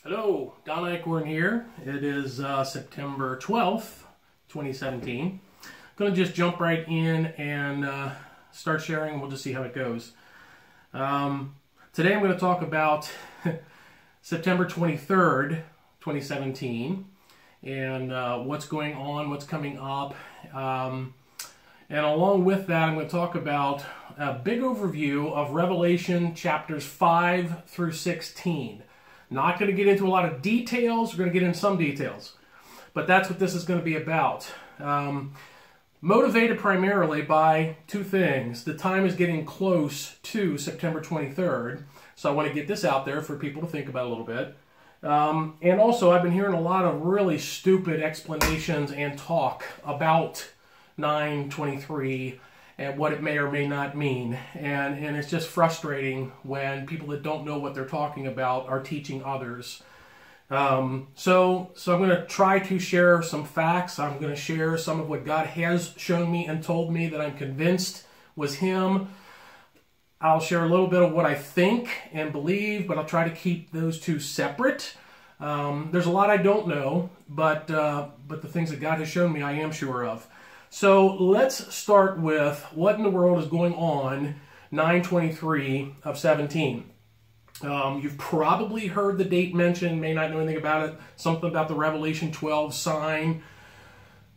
Hello, Don Eichhorn here. It is September 12th, 2017. I'm going to just jump right in and start sharing. We'll just see how it goes. Today I'm going to talk about September 23rd, 2017, and what's going on, what's coming up. And along with that, I'm going to talk about a big overview of Revelation chapters 5 through 16. Not going to get into a lot of details. We're going to get into some details. But that's what this is going to be about. Motivated primarily by two things. The time is getting close to September 23rd. So I want to get this out there for people to think about a little bit. And also, I've been hearing a lot of really stupid explanations and talk about 9/23 and what it may or may not mean. And it's just frustrating when people that don't know what they're talking about are teaching others. So I'm going to try to share some facts. I'm going to share some of what God has shown me and told me that I'm convinced was Him. I'll share a little bit of what I think and believe, but I'll try to keep those two separate. There's a lot I don't know, but the things that God has shown me I am sure of. So let's start with what in the world is going on 9/23 of 17. You've probably heard the date mentioned, may not know anything about it, something about the Revelation 12 sign.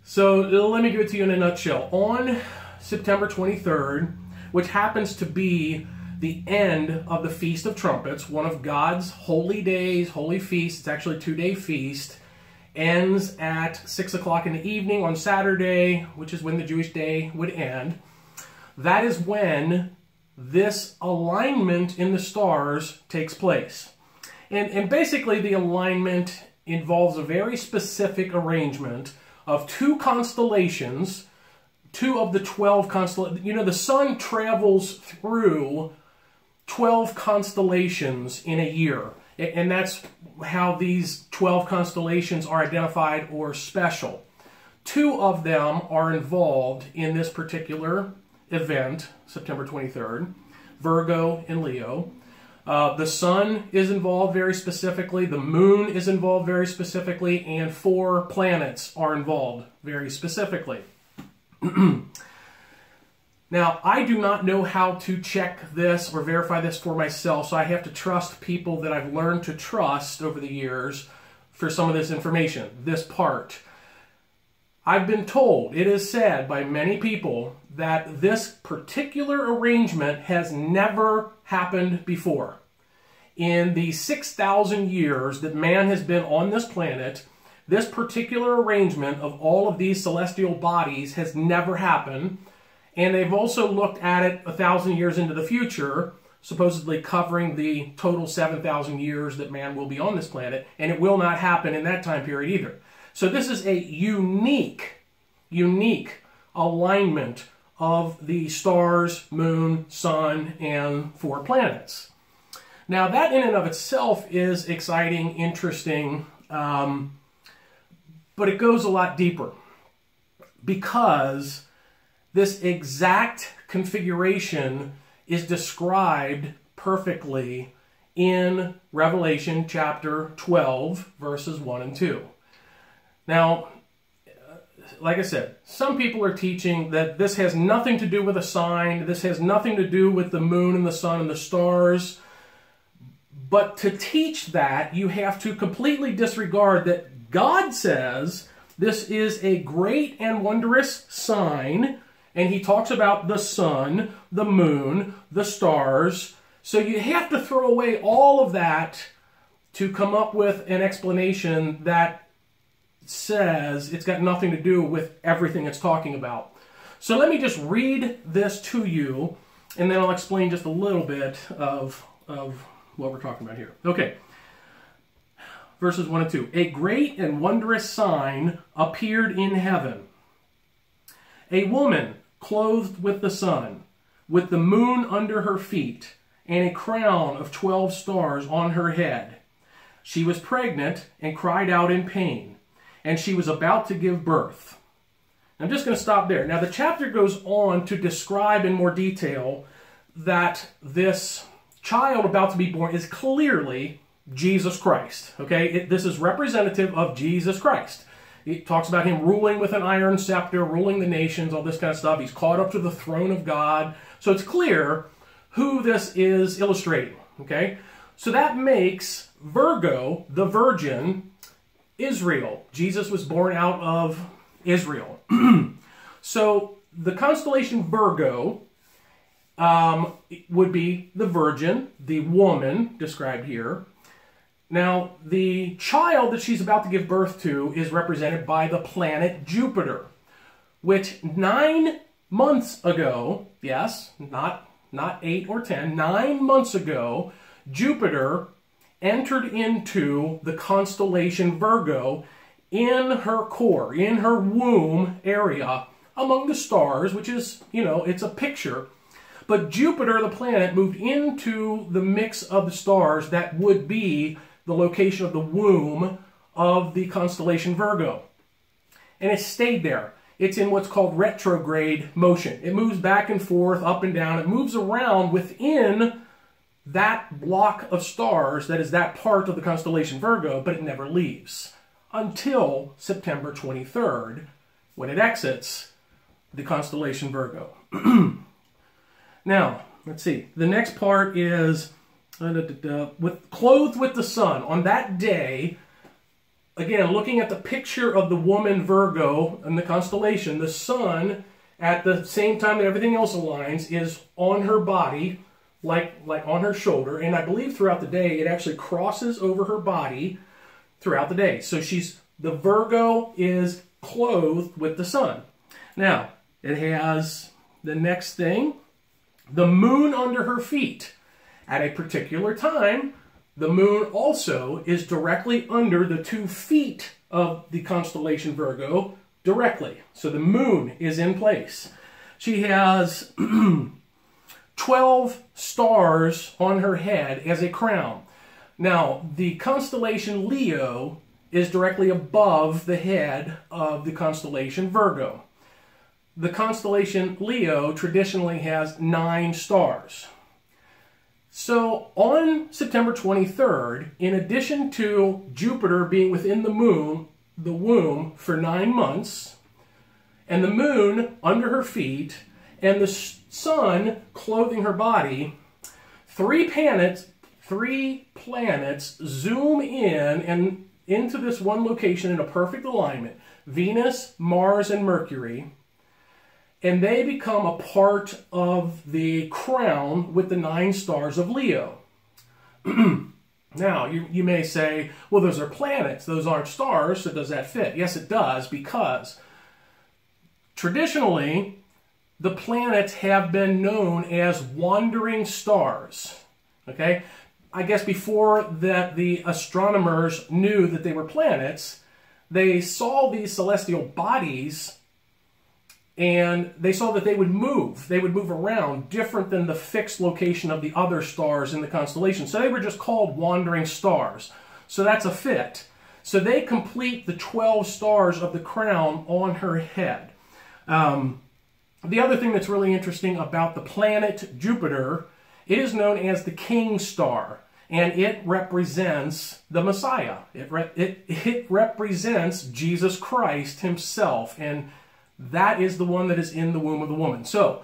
So let me give it to you in a nutshell. On September 23rd, which happens to be the end of the Feast of Trumpets, one of God's holy days, holy feasts, it's actually a 2-day feast, ends at 6 o'clock in the evening on Saturday, which is when the Jewish day would end. That is when this alignment in the stars takes place. And basically the alignment involves a very specific arrangement of two constellations, two of the 12 constellations. You know, the sun travels through 12 constellations in a year. And that's how these 12 constellations are identified or special. Two of them are involved in this particular event, September 23rd, Virgo and Leo. The sun is involved very specifically, the moon is involved very specifically, and 4 planets are involved very specifically. Now, I do not know how to check this or verify this for myself, so I have to trust people that I've learned to trust over the years for some of this information, this part. I've been told, it is said by many people, that this particular arrangement has never happened before. In the 6,000 years that man has been on this planet, this particular arrangement of all of these celestial bodies has never happened. And they've also looked at it 1,000 years into the future, supposedly covering the total 7,000 years that man will be on this planet, and it will not happen in that time period either. So this is a unique alignment of the stars, moon, sun, and 4 planets. Now that in and of itself is exciting, interesting, but it goes a lot deeper because this exact configuration is described perfectly in Revelation chapter 12, verses 1 and 2. Now, like I said, some people are teaching that this has nothing to do with a sign, this has nothing to do with the moon and the sun and the stars. But to teach that, you have to completely disregard that God says this is a great and wondrous sign. And he talks about the sun, the moon, the stars. So you have to throw away all of that to come up with an explanation that says it's got nothing to do with everything it's talking about. So let me just read this to you, and then I'll explain just a little bit of what we're talking about here. Okay. Verses 1 and 2. A great and wondrous sign appeared in heaven. A woman clothed with the sun, with the moon under her feet, and a crown of 12 stars on her head. She was pregnant and cried out in pain, and she was about to give birth. I'm just going to stop there. Now the chapter goes on to describe in more detail that this child about to be born is clearly Jesus Christ. Okay, this is representative of Jesus Christ. It talks about him ruling with an iron scepter, ruling the nations, all this kind of stuff. He's caught up to the throne of God. So it's clear who this is illustrating. Okay, so that makes Virgo, the virgin, Israel. Jesus was born out of Israel. So the constellation Virgo would be the virgin, the woman described here. Now, the child that she's about to give birth to is represented by the planet Jupiter, which 9 months ago, yes, not 8 or 10, 9 months ago, Jupiter entered into the constellation Virgo in her core, in her womb area, among the stars, which is, it's a picture. But Jupiter, the planet, moved into the mix of the stars that would be the location of the womb of the constellation Virgo. And it stayed there. It's in what's called retrograde motion. It moves back and forth, up and down. It moves around within that block of stars that is that part of the constellation Virgo, but it never leaves until September 23rd, when it exits the constellation Virgo. Now, let's see. The next part is clothed with the sun. On that day, again, looking at the picture of the woman Virgo and the constellation, the sun, at the same time that everything else aligns, is on her body, like on her shoulder. And I believe throughout the day, it actually crosses over her body throughout the day. So the Virgo is clothed with the sun. Now, it has the next thing, the moon under her feet. At a particular time, the moon also is directly under the 2 feet of the constellation Virgo, directly. So the moon is in place. She has 12 stars on her head as a crown. Now, the constellation Leo is directly above the head of the constellation Virgo. The constellation Leo traditionally has 9 stars. So on September 23rd, in addition to Jupiter being within the womb for 9 months, and the moon under her feet, and the sun clothing her body, 3 planets zoom in and into this one location in a perfect alignment, Venus, Mars, and Mercury, and they become a part of the crown with the 9 stars of Leo. Now, you may say, well, those are planets, those aren't stars, so does that fit? Yes, it does, because traditionally, the planets have been known as wandering stars. Okay? I guess before that the astronomers knew that they were planets, they saw these celestial bodies and they saw that they would move. They would move around different than the fixed location of the other stars in the constellation. So they were just called wandering stars. So that's a fit. So they complete the 12 stars of the crown on her head. The other thing that's really interesting about the planet Jupiter, it is known as the King Star, and it represents the Messiah. It represents Jesus Christ himself, and that is the one that is in the womb of the woman. So,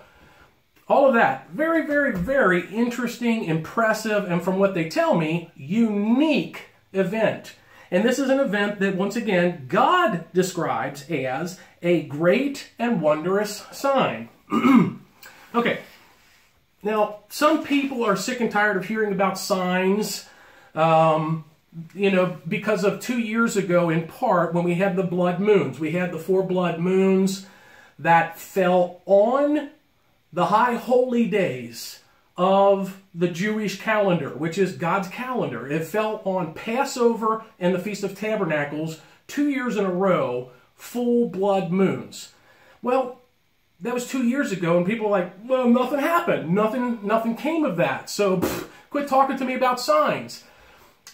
all of that, very, very, very interesting, impressive, and from what they tell me, unique event. And this is an event that, once again, God describes as a great and wondrous sign. Okay. Now, some people are sick and tired of hearing about signs, because of 2 years ago, in part, when we had the blood moons. We had the 4 blood moons that fell on the high holy days of the Jewish calendar, which is God's calendar. It fell on Passover and the Feast of Tabernacles 2 years in a row, full blood moons. Well, that was 2 years ago, and people are like, well, nothing happened. Nothing came of that. So quit talking to me about signs.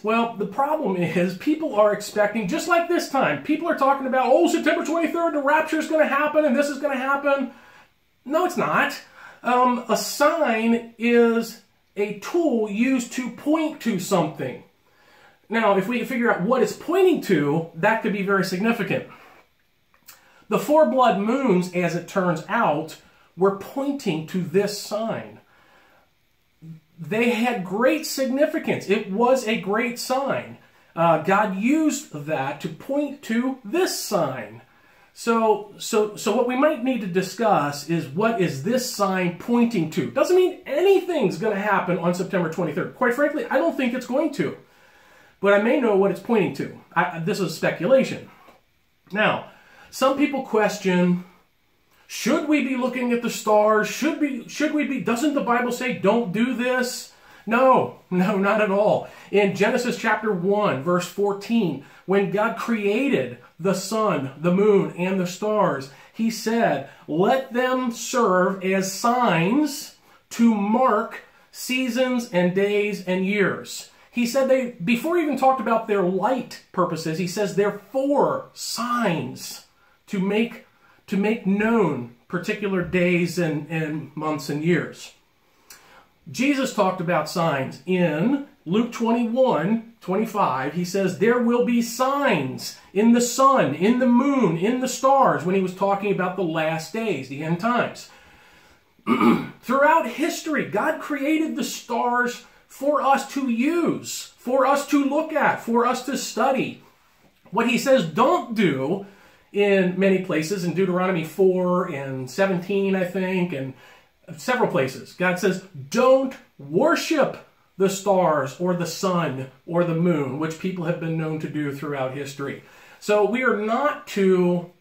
Well, the problem is people are expecting, just like this time, people are talking about, oh, September 23rd, the rapture is going to happen, and this is going to happen. No, it's not. A sign is a tool used to point to something. Now, if we can figure out what it's pointing to, that could be very significant. The 4 blood moons, as it turns out, were pointing to this sign. They had great significance. It was a great sign. God used that to point to this sign. So what we might need to discuss is, what is this sign pointing to? Doesn't mean anything's going to happen on September 23rd. Quite frankly, I don't think it's going to. But I may know what it's pointing to. This is speculation. Now, some people question, should we be looking at the stars? Should we be, doesn't the Bible say don't do this? No, not at all. In Genesis chapter 1, verse 14, when God created the sun, the moon, and the stars, he said, let them serve as signs to mark seasons and days and years. He said before he even talked about their light purposes, he says they're for signs to make known particular days and months and years. Jesus talked about signs in Luke 21:25. He says there will be signs in the sun, in the moon, in the stars, when he was talking about the last days, the end times. Throughout history, God created the stars for us to use, for us to look at, for us to study. What he says don't do in many places, in Deuteronomy 4 and 17, I think, and several places, God says, don't worship the stars or the sun or the moon, which people have been known to do throughout history. So we are not to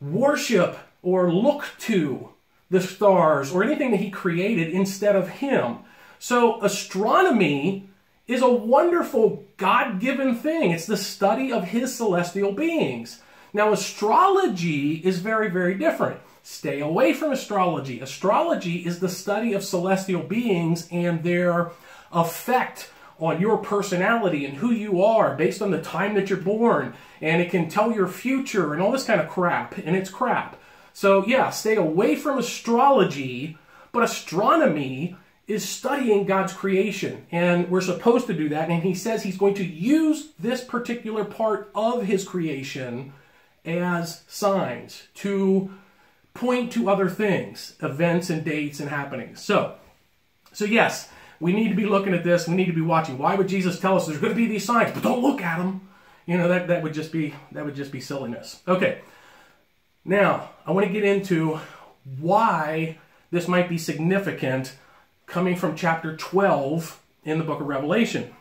worship or look to the stars or anything that he created instead of him. So astronomy is a wonderful God-given thing. It's the study of his celestial beings. Now, astrology is very, very different. Stay away from astrology. Astrology is the study of celestial beings and their effect on your personality and who you are based on the time that you're born. And it can tell your future and all this kind of crap. And it's crap. So yeah, stay away from astrology. But astronomy is studying God's creation. And we're supposed to do that. And he says he's going to use this particular part of his creation as signs to point to other things, events and dates and happenings. So yes, we need to be looking at this. We need to be watching. Why would Jesus tell us there's going to be these signs, but don't look at them? You know, that would just be silliness. Okay. Now, I want to get into why this might be significant coming from chapter 12 in the book of Revelation.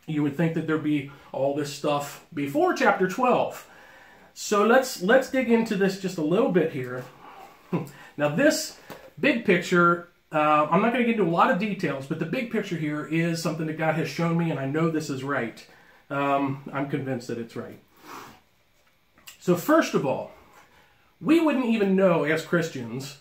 You would think that there'd be all this stuff before chapter 12. So let's dig into this just a little bit here. Now this big picture, I'm not going to get into a lot of details, but the big picture here is something that God has shown me, and I know this is right. I'm convinced that it's right. So first of all, we wouldn't even know as Christians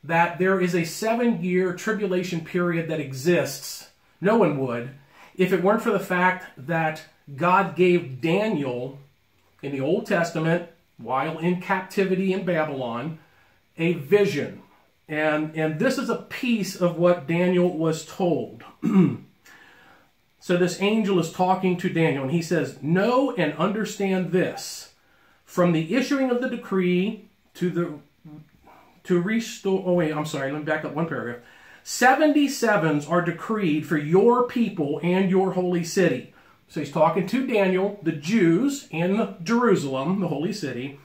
that there is a 7-year tribulation period that exists. No one would, if it weren't for the fact that God gave Daniel in the Old Testament, while in captivity in Babylon, a vision. And this is a piece of what Daniel was told. So this angel is talking to Daniel, and he says, know and understand this. From the issuing of the decree to restore... Oh, wait, I'm sorry. Let me back up one paragraph. 77s are decreed for your people and your holy city. So he's talking to Daniel, the Jews in Jerusalem, the holy city,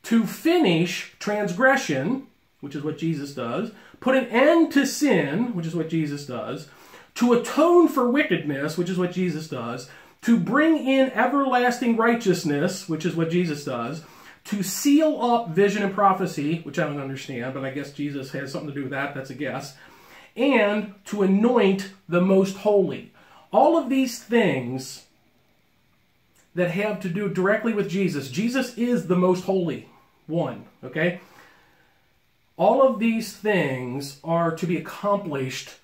to finish transgression, which is what Jesus does, put an end to sin, which is what Jesus does, to atone for wickedness, which is what Jesus does, to bring in everlasting righteousness, which is what Jesus does, to seal up vision and prophecy, which I don't understand, but I guess Jesus has something to do with that, that's a guess, and to anoint the most holy. All of these things that have to do directly with Jesus. Jesus is the most holy one, okay? All of these things are to be accomplished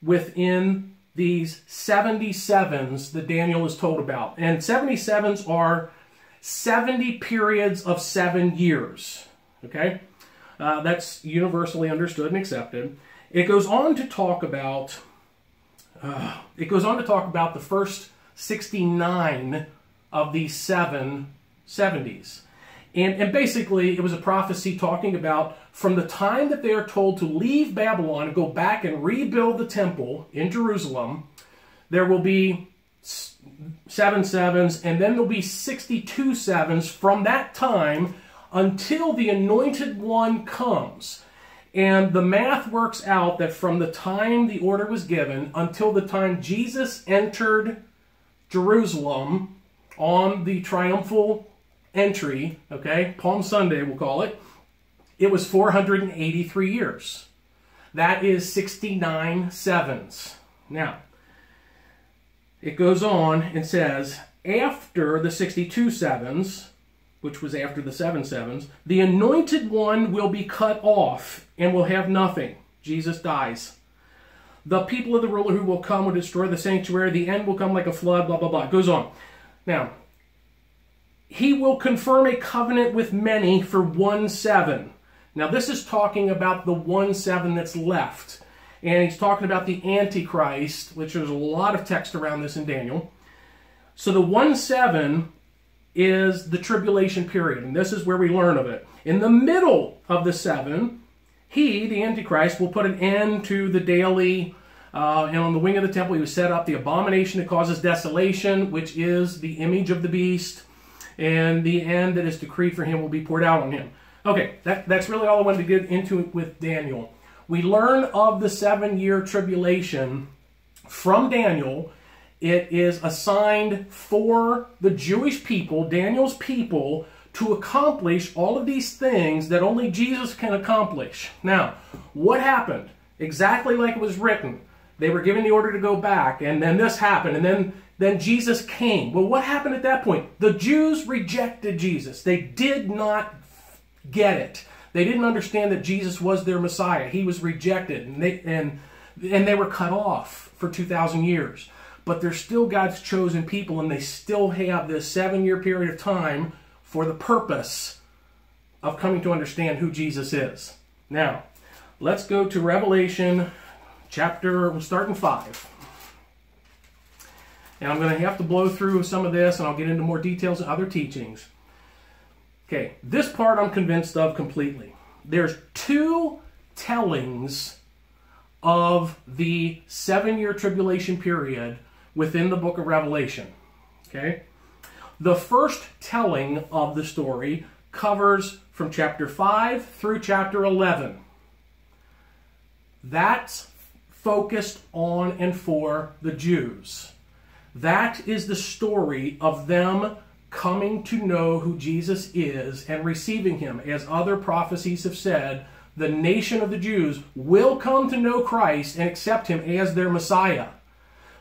within these 77s that Daniel is told about. And 77s are 70 periods of 7 years, okay? That's universally understood and accepted. It goes on to talk about the first 69 of these 770s. And basically, it was a prophecy talking about from the time that they are told to leave Babylon and go back and rebuild the temple in Jerusalem, there will be 7 sevens, and then there'll be 62 sevens from that time until the Anointed One comes. And the math works out that from the time the order was given until the time Jesus entered Jerusalem on the triumphal entry, okay, Palm Sunday we'll call it, it was 483 years. That is 69 sevens. Now, it goes on and says, after the 62 sevens, which was after the 7 sevens, the Anointed One will be cut off and will have nothing. Jesus dies. The people of the ruler who will come will destroy the sanctuary. The end will come like a flood, blah, blah, blah. It goes on. Now, he will confirm a covenant with many for 1 7. Now, this is talking about the 1 7 that's left. And he's talking about the Antichrist, which there's a lot of text around this in Daniel. So the 1 7 is the tribulation period, and this is where we learn of it. In the middle of the 7, he, the Antichrist, will put an end to the daily, and on the wing of the temple he will set up the abomination that causes desolation, which is the image of the beast, and the end that is decreed for him will be poured out on him. Okay, that's really all I wanted to get into with Daniel. We learn of the 7-year tribulation from Daniel. It is assigned for the Jewish people, Daniel's people, to accomplish all of these things that only Jesus can accomplish. Now, what happened? Exactly like it was written. They were given the order to go back, and then this happened, and then Jesus came. Well, what happened at that point? The Jews rejected Jesus. They did not get it. They didn't understand that Jesus was their Messiah. He was rejected, and they were cut off for 2,000 years. But they're still God's chosen people, and they still have this 7-year period of time for the purpose of coming to understand who Jesus is. Now, let's go to Revelation chapter, we'll start in 5. And I'm going to have to blow through some of this, and I'll get into more details in other teachings. Okay, this part I'm convinced of completely. There's 2 tellings of the 7-year tribulation period within the book of Revelation. Okay? The first telling of the story covers from chapter 5 through chapter 11. That's focused on and for the Jews. That is the story of them coming to know who Jesus is and receiving him. As other prophecies have said, the nation of the Jews will come to know Christ and accept him as their Messiah.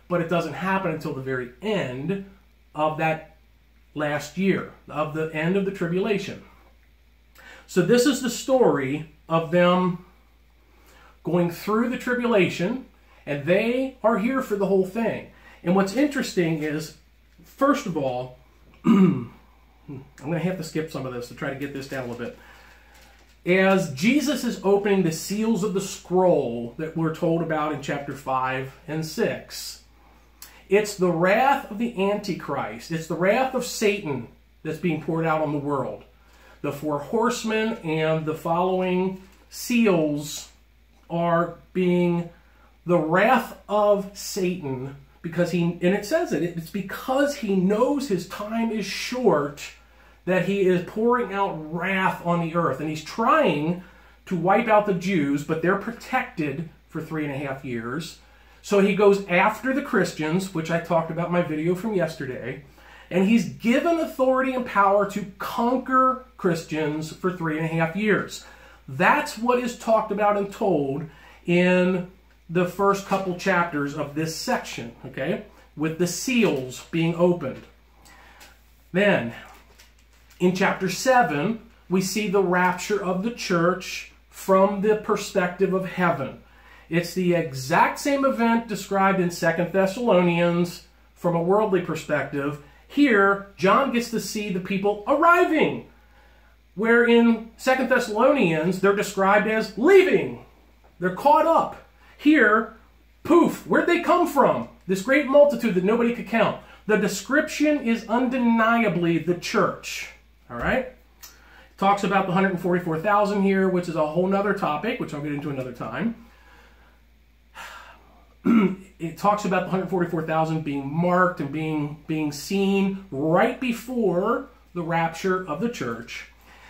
But it doesn't happen until the very end of that last year, of the end of the tribulation. So this is the story of them going through the tribulation, and they are here for the whole thing. And what's interesting is, first of all, I'm going to have to skip some of this to try to get this down a little bit. As Jesus is opening the seals of the scroll that we're told about in chapter 5 and 6, it's the wrath of the Antichrist. It's the wrath of Satan that's being poured out on the world. The 4 horsemen and the following seals are being the wrath of Satan, because and it says it's because he knows his time is short that he is pouring out wrath on the earth. And he's trying to wipe out the Jews, but they're protected for 3.5 years. So he goes after the Christians, which I talked about in my video from yesterday, and he's given authority and power to conquer Christians for 3.5 years. That's what is talked about and told in the first couple chapters of this section, okay, with the seals being opened. Then, in chapter 7, we see the rapture of the church from the perspective of heaven. It's the exact same event described in 2 Thessalonians from a worldly perspective. Here, John gets to see the people arriving, where in 2 Thessalonians, they're described as leaving. They're caught up. Here, poof, where'd they come from? This great multitude that nobody could count. The description is undeniably the church. All right? It talks about the 144,000 here, which is a whole nother topic, which I'll get into another time. It talks about the 144,000 being marked and being seen right before the rapture of the church.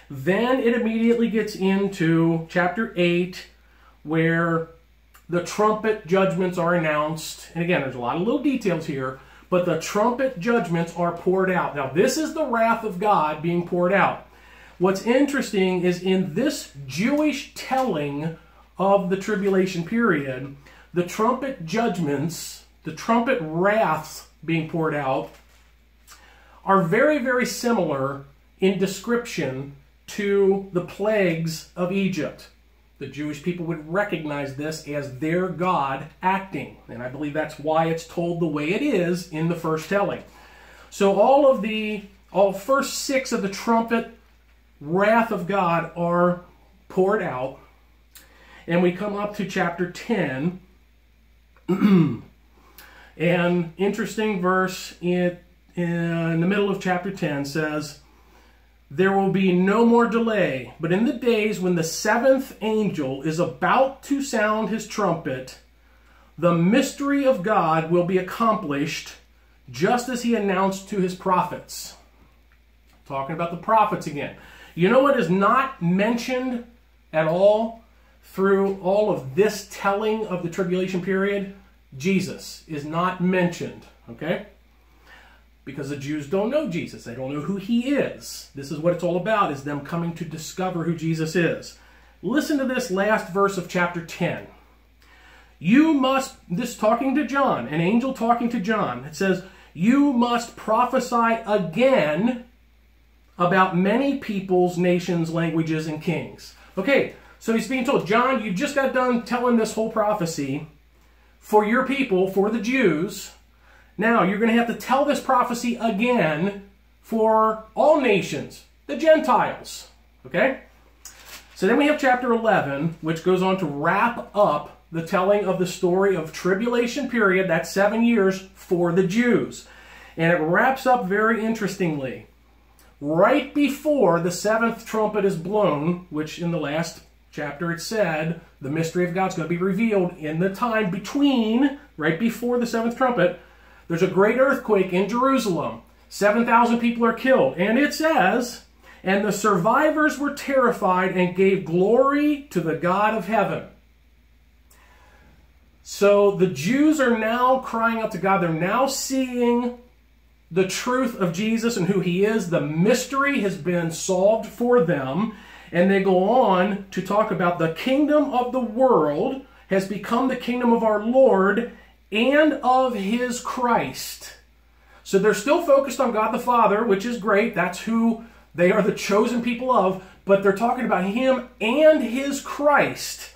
Then it immediately gets into chapter 8, where the trumpet judgments are announced. And again, there's a lot of little details here, but the trumpet judgments are poured out. Now, this is the wrath of God being poured out. What's interesting is in this Jewish telling of the tribulation period, the trumpet judgments, the trumpet wraths being poured out, are very, very similar in description to the plagues of Egypt. The Jewish people would recognize this as their God acting. And I believe that's why it's told the way it is in the first telling. So all first 6 of the trumpet wrath of God are poured out. And we come up to chapter 10. And interesting verse in the middle of chapter 10 says, "There will be no more delay, but in the days when the 7th angel is about to sound his trumpet, the mystery of God will be accomplished, just as he announced to his prophets." Talking about the prophets again. You know what is not mentioned at all through all of this telling of the tribulation period? Jesus is not mentioned, okay? Because the Jews don't know Jesus. They don't know who he is. This is what it's all about, is them coming to discover who Jesus is. Listen to this last verse of chapter 10. This talking to John, an angel talking to John. It says, "You must prophesy again about many peoples, nations, languages, and kings." Okay, so he's being told, John, you just got done telling this whole prophecy for your people, for the Jews. Now, you're going to have to tell this prophecy again for all nations, the Gentiles. Okay? So then we have chapter 11, which goes on to wrap up the telling of the story of tribulation period, that's 7 years for the Jews. And it wraps up very interestingly. Right before the 7th trumpet is blown, which in the last chapter it said, the mystery of God's going to be revealed in the time between, right before the 7th trumpet, there's a great earthquake in Jerusalem. 7,000 people are killed. And it says, "And the survivors were terrified and gave glory to the God of heaven." So the Jews are now crying out to God. They're now seeing the truth of Jesus and who he is. The mystery has been solved for them. And they go on to talk about the kingdom of the world has become the kingdom of our Lord and of his Christ. So they're still focused on God the Father, which is great. That's who they are, the chosen people of. But they're talking about him and his Christ.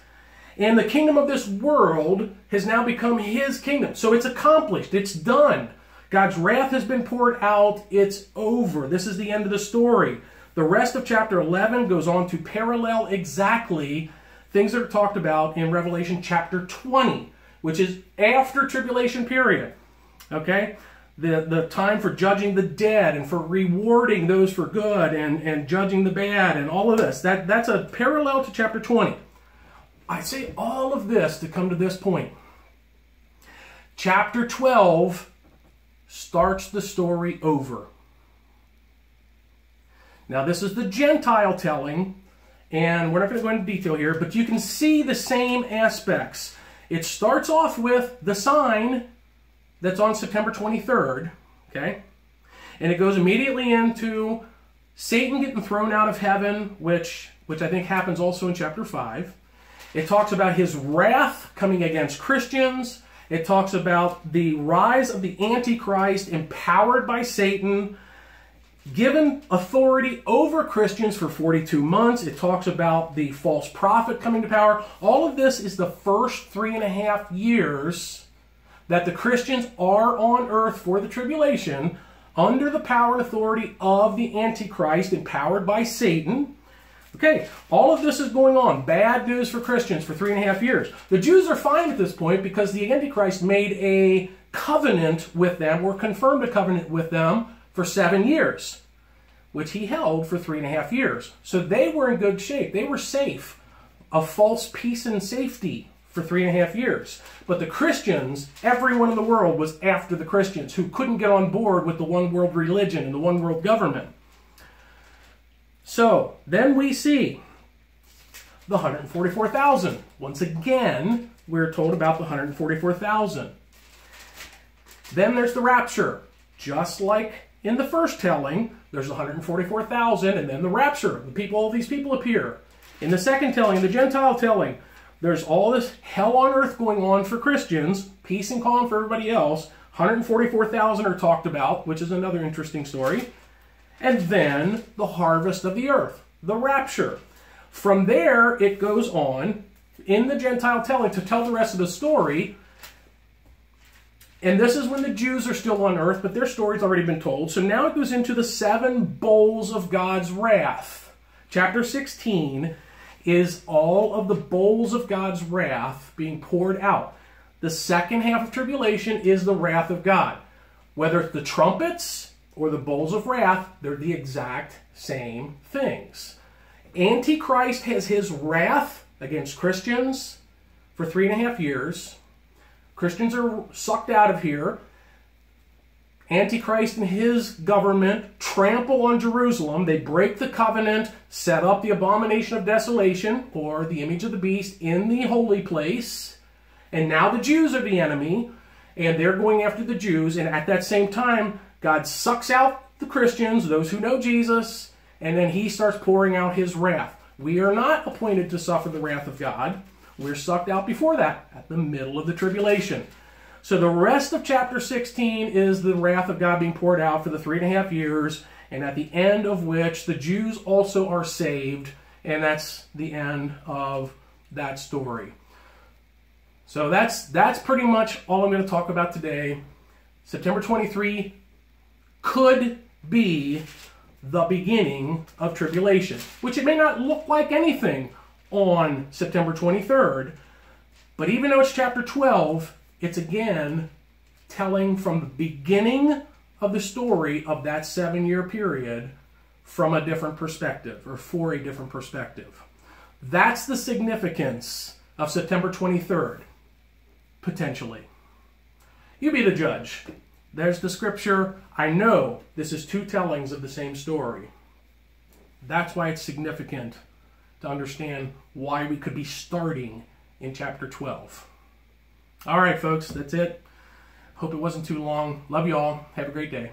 And the kingdom of this world has now become his kingdom. So it's accomplished. It's done. God's wrath has been poured out. It's over. This is the end of the story. The rest of chapter 11 goes on to parallel exactly things that are talked about in Revelation chapter 20, which is after tribulation period. Okay? The time for judging the dead and for rewarding those for good and judging the bad and all of this. That's a parallel to chapter 20. I say all of this to come to this point. Chapter 12 starts the story over. Now, this is the Gentile telling, and we're not going to go into detail here, but you can see the same aspects. It starts off with the sign that's on September 23rd, okay? And it goes immediately into Satan getting thrown out of heaven, which I think happens also in chapter 5. It talks about his wrath coming against Christians. It talks about the rise of the Antichrist empowered by Satan, given authority over Christians for 42 months. It talks about the false prophet coming to power. All of this is the first 3.5 years that the Christians are on earth for the tribulation under the power and authority of the Antichrist, empowered by Satan. Okay, all of this is going on. Bad news for Christians for 3.5 years. The Jews are fine at this point because the Antichrist made a covenant with them, or confirmed a covenant with them for 7 years, which he held for 3.5 years. So they were in good shape. They were safe, a false peace and safety for 3.5 years. But the Christians, everyone in the world was after the Christians, who couldn't get on board with the one world religion and the one world government. So then we see the 144,000. Once again, we're told about the 144,000. Then there's the rapture. Just like in the first telling, there's 144,000, and then the rapture. All these people appear. In the second telling, the Gentile telling, there's all this hell on earth going on for Christians, peace and calm for everybody else. 144,000 are talked about, which is another interesting story. And then the harvest of the earth, the rapture. From there, it goes on in the Gentile telling to tell the rest of the story. And this is when the Jews are still on earth, but their story's already been told. So now it goes into the 7 bowls of God's wrath. Chapter 16 is all of the bowls of God's wrath being poured out. The second half of tribulation is the wrath of God. Whether it's the trumpets or the bowls of wrath, they're the exact same things. Antichrist has his wrath against Christians for 3.5 years. Christians are sucked out of here. Antichrist and his government trample on Jerusalem. They break the covenant, set up the abomination of desolation, or the image of the beast, in the holy place. And now the Jews are the enemy, and they're going after the Jews. And at that same time, God sucks out the Christians, those who know Jesus, and then he starts pouring out his wrath. We are not appointed to suffer the wrath of God. We're sucked out before that, at the middle of the tribulation. So the rest of chapter 16 is the wrath of God being poured out for the 3.5 years, and at the end of which the Jews also are saved, and that's the end of that story. So that's pretty much all I'm going to talk about today. September 23 could be the beginning of tribulation, which it may not look like anything on September 23rd, but even though it's chapter 12, it's again telling from the beginning of the story of that 7-year period from a different perspective, or for a different perspective. That's the significance of September 23rd, potentially. You be the judge. There's the scripture. I know this is 2 tellings of the same story. That's why it's significant to understand why we could be starting in chapter 12. All right, folks, that's it. Hope it wasn't too long. Love you all. Have a great day.